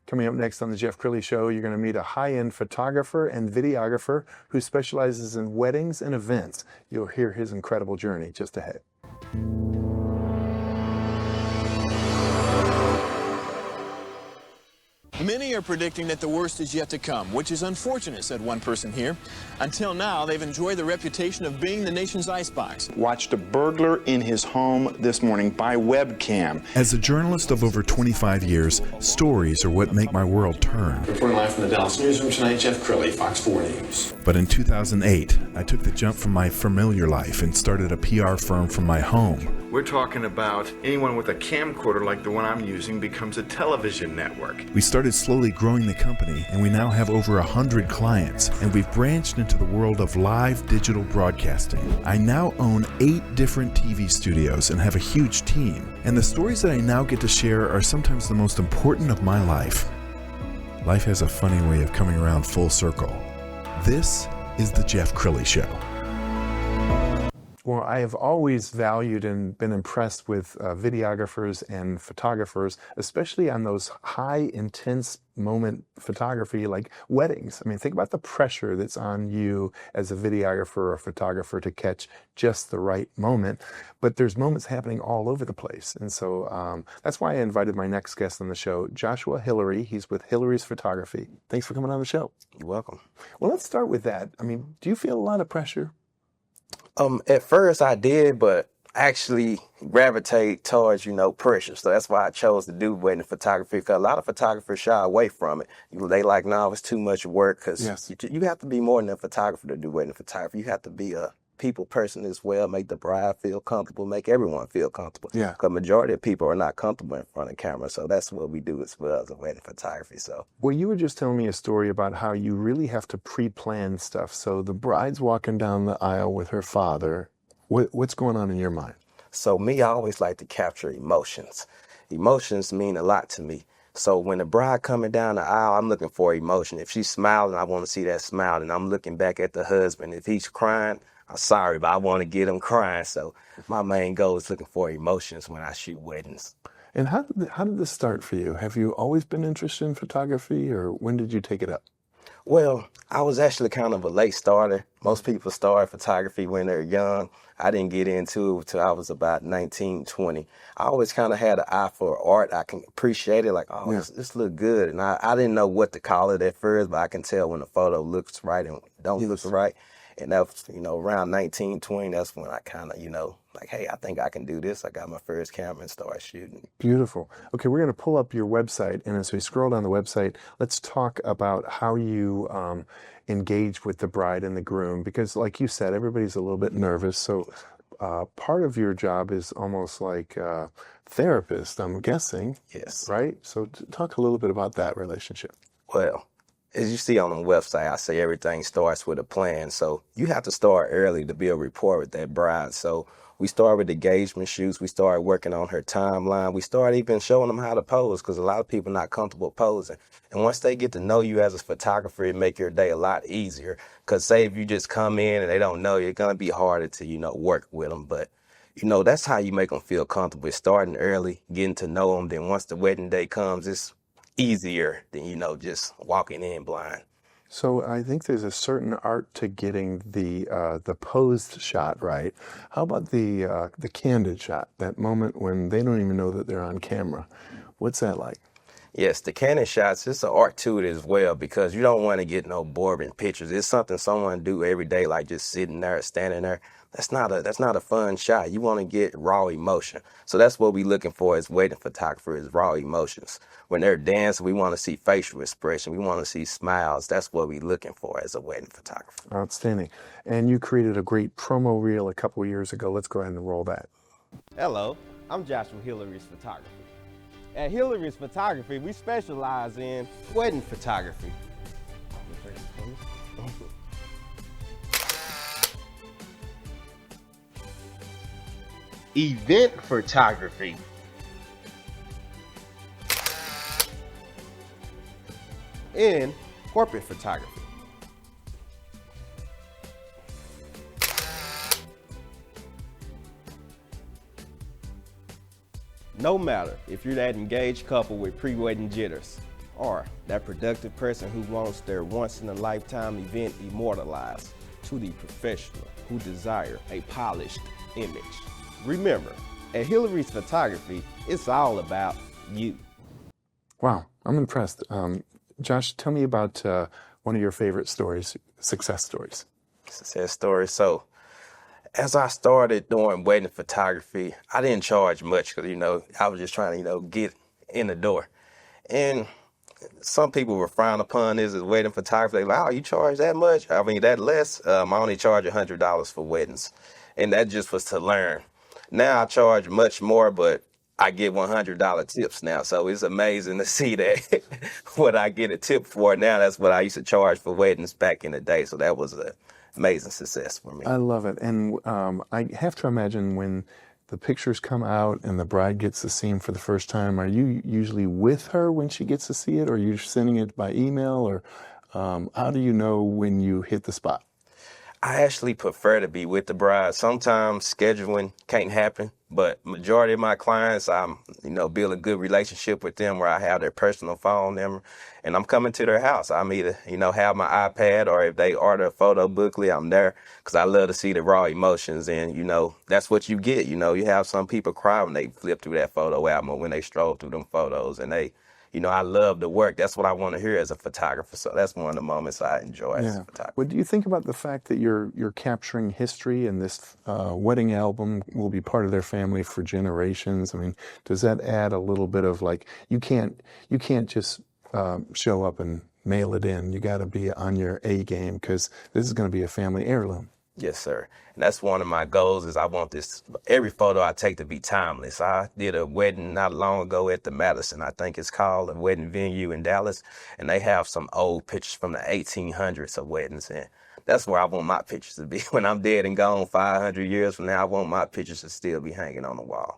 Coming up next on the Jeff Crilley Show, you're going to meet a high-end photographer and videographer who specializes in weddings and events. You'll hear his incredible journey just ahead. Many are predicting that the worst is yet to come, which is unfortunate, said one person here. Until now, they've enjoyed the reputation of being the nation's icebox. Watched a burglar in his home this morning by webcam. As a journalist of over 25 years, stories are what make my world turn. Reporting live from the Dallas newsroom tonight, Jeff Crilley, Fox 4 News. But in 2008, I took the jump from my familiar life and started a PR firm from my home. We're talking about anyone with a camcorder like the one I'm using becomes a television network. We started slowly growing the company, and we now have over 100 clients, and we've branched into the world of live digital broadcasting. I now own 8 different TV studios and have a huge team, and the stories that I now get to share are sometimes the most important of my life. Life has a funny way of coming around full circle. This is the Jeff Crilley Show. Well, I have always valued and been impressed with videographers and photographers, especially on those high intense moment photography like weddings. I mean, think about the pressure that's on you as a videographer or photographer to catch just the right moment. But there's moments happening all over the place. And so that's why I invited my next guest on the show, Joshua Hillery. He's with Hillery's Photography. Thanks for coming on the show. You're welcome. Well, let's start with that. I mean, do you feel a lot of pressure? At first I did, but actually gravitate towards, pressure. So that's why I chose to do wedding photography, because a lot of photographers shy away from it. They like, no, it's too much work, because you have to be more than a photographer to do wedding photography. You have to be a people person as well, make the bride feel comfortable, make everyone feel comfortable. Yeah. Because majority of people are not comfortable in front of camera. So that's what we do as well as a wedding photography. So. Well, you were just telling me a story about how you really have to pre-plan stuff. So the bride's walking down the aisle with her father. What's going on in your mind? So me, I always like to capture emotions. Emotions mean a lot to me. So when the bride coming down the aisle, I'm looking for emotion. If she's smiling, I want to see that smile. And I'm looking back at the husband. If he's crying, I'm sorry, but I want to get him crying. So my main goal is looking for emotions when I shoot weddings. And how did this start for you? Have you always been interested in photography, or when did you take it up? Well, I was actually kind of a late starter. Most people start photography when they're young. I didn't get into it until I was about 19, 20. I always kind of had an eye for art. I can appreciate it, like, oh, this look good. And I didn't know what to call it at first, but I can tell when a photo looks right and don't look right. And that's, around 19, 20, that's when I kind of, like, hey, I think I can do this. I got my first camera and started shooting. Beautiful. Okay, we're going to pull up your website. And as we scroll down the website, let's talk about how you engage with the bride and the groom. Because like you said, everybody's a little bit nervous. So part of your job is almost like a therapist, I'm guessing. Yes. Right? So talk a little bit about that relationship. Well, as you see on the website, I say everything starts with a plan. So you have to start early to build rapport with that bride. So we started with engagement shoots. We started working on her timeline. We started even showing them how to pose, because a lot of people are not comfortable posing. And once they get to know you as a photographer, it make your day a lot easier. Because say if you just come in and they don't know you, it's going to be harder to, work with them. But, that's how you make them feel comfortable. It's starting early, getting to know them. Then once the wedding day comes, it's easier than, just walking in blind. So I think there's a certain art to getting the posed shot right. How about the candid shot, that moment when they don't even know that they're on camera? What's that like? Yes, the candid shots, it's an art to it as well, because you don't want to get no boring pictures. It's something someone do every day, like just sitting there, standing there. That's not a fun shot. You want to get raw emotion. So that's what we're looking for as wedding photographer, is raw emotions. When they're dancing, we want to see facial expression. We want to see smiles. That's what we're looking for as a wedding photographer. Outstanding. And you created a great promo reel a couple of years ago. Let's go ahead and roll that. Hello, I'm Joshua Hillery's Photography. At Hillery's Photography, we specialize in wedding photography. Event photography. And corporate photography. No matter if you're that engaged couple with pre-wedding jitters, or that productive person who wants their once-in-a-lifetime event immortalized, to the professional who desire a polished image. Remember, at Hillery's Photography, it's all about you. Wow, I'm impressed. Josh, tell me about one of your favorite stories, success stories. Success story. So, as I started doing wedding photography, I didn't charge much because, I was just trying to, get in the door. And some people were frowned upon this as wedding photography. They like, oh, you charge that much? I mean, that less? I only charge $100 for weddings. And that just was to learn. Now I charge much more, but I get $100 tips now. So it's amazing to see that what I get a tip for now, that's what I used to charge for weddings back in the day. So that was an amazing success for me. I love it. And I have to imagine when the pictures come out and the bride gets to see them for the first time, are you usually with her when she gets to see it, or are you sending it by email, or how do you know when you hit the spot? I actually prefer to be with the bride. Sometimes scheduling can't happen, but majority of my clients, I'm, build a good relationship with them where I have their personal phone number and I'm coming to their house. I'm either, have my iPad, or if they order a photo booklet, I'm there because I love to see the raw emotions. And, that's what you get. You have some people cry when they flip through that photo album or when they stroll through them photos, and they, I love the work. That's what I want to hear as a photographer. So that's one of the moments I enjoy as a photographer. What do you think about the fact that you're capturing history, and this wedding album will be part of their family for generations? I mean, does that add a little bit of like, you can't just show up and mail it in. You got to be on your A game because this is going to be a family heirloom. Yes, sir. And that's one of my goals is I want every photo I take to be timeless. I did a wedding not long ago at the Madison, I think it's called, a wedding venue in Dallas. And they have some old pictures from the 1800s of weddings. And that's where I want my pictures to be. When I'm dead and gone 500 years from now, I want my pictures to still be hanging on the wall.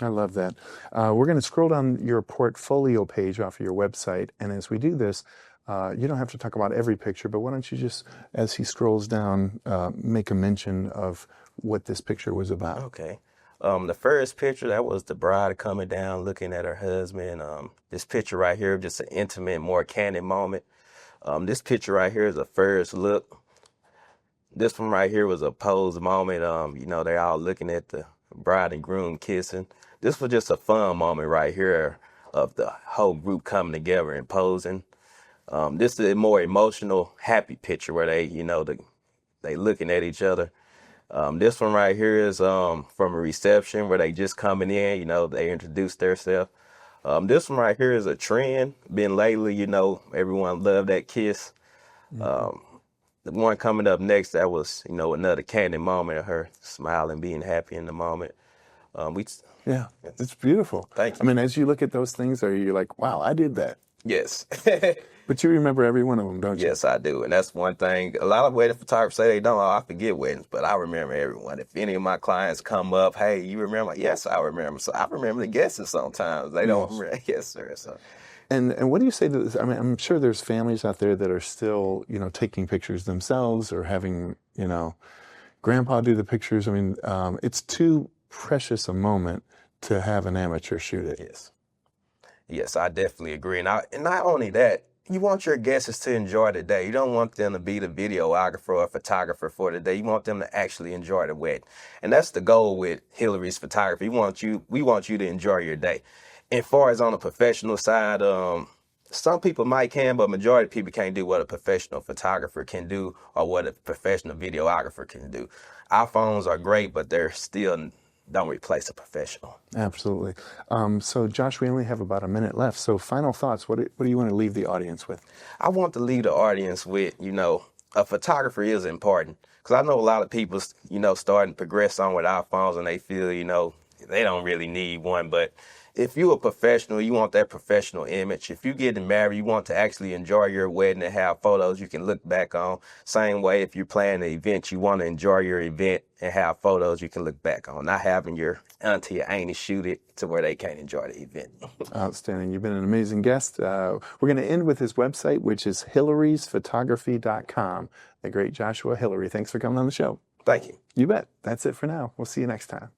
I love that. We're going to scroll down your portfolio page off of your website. And as we do this, you don't have to talk about every picture, but why don't you just, as he scrolls down, make a mention of what this picture was about. Okay. The first picture, that was the bride coming down, looking at her husband. This picture right here, just an intimate, more candid moment. This picture right here is a first look. This one right here was a pose moment. They're all looking at the bride and groom kissing. This was just a fun moment right here of the whole group coming together and posing. This is a more emotional, happy picture where they, they looking at each other. This one right here is from a reception where they just coming in, they introduced themselves. This one right here is a trend. Been lately, everyone loved that kiss. The one coming up next, that was, another candid moment of her smiling, being happy in the moment. Yeah, it's beautiful. Thank you. I mean, as you look at those things, are you like, wow, I did that? Yes. But you remember every one of them, don't you? Yes, I do. And that's one thing. A lot of wedding photographers say they don't. Oh, I forget weddings, but I remember everyone. If any of my clients come up, hey, you remember? Yes, I remember. So I remember the guesses sometimes. They don't remember. Yes, sir. So. And what do you say to this? I mean, I'm sure there's families out there that are still, taking pictures themselves or having, grandpa do the pictures. I mean, it's too precious a moment to have an amateur shoot it. Yes. Yes, I definitely agree. And not only that, you want your guests to enjoy the day. You don't want them to be the videographer or photographer for the day. You want them to actually enjoy the wedding. And that's the goal with Hillery's Photography. We want you to enjoy your day. And far as on the professional side, some people might can, but majority of people can't do what a professional photographer can do or what a professional videographer can do. Our phones are great, but they're still don't replace a professional. Absolutely. So, Josh, we only have about a minute left. So, final thoughts. What do you want to leave the audience with? I want to leave the audience with, a photographer is important. Because I know a lot of people, starting to progress on with iPhones and they feel, they don't really need one. But if you're a professional, you want that professional image. If you're getting married, you want to actually enjoy your wedding and have photos you can look back on. Same way, if you're planning an event, you want to enjoy your event and have photos you can look back on. Not having your auntie or auntie shoot it to where they can't enjoy the event. Outstanding. You've been an amazing guest. We're going to end with his website, which is hillarysphotography.com. The great Joshua Hillery. Thanks for coming on the show. Thank you. You bet. That's it for now. We'll see you next time.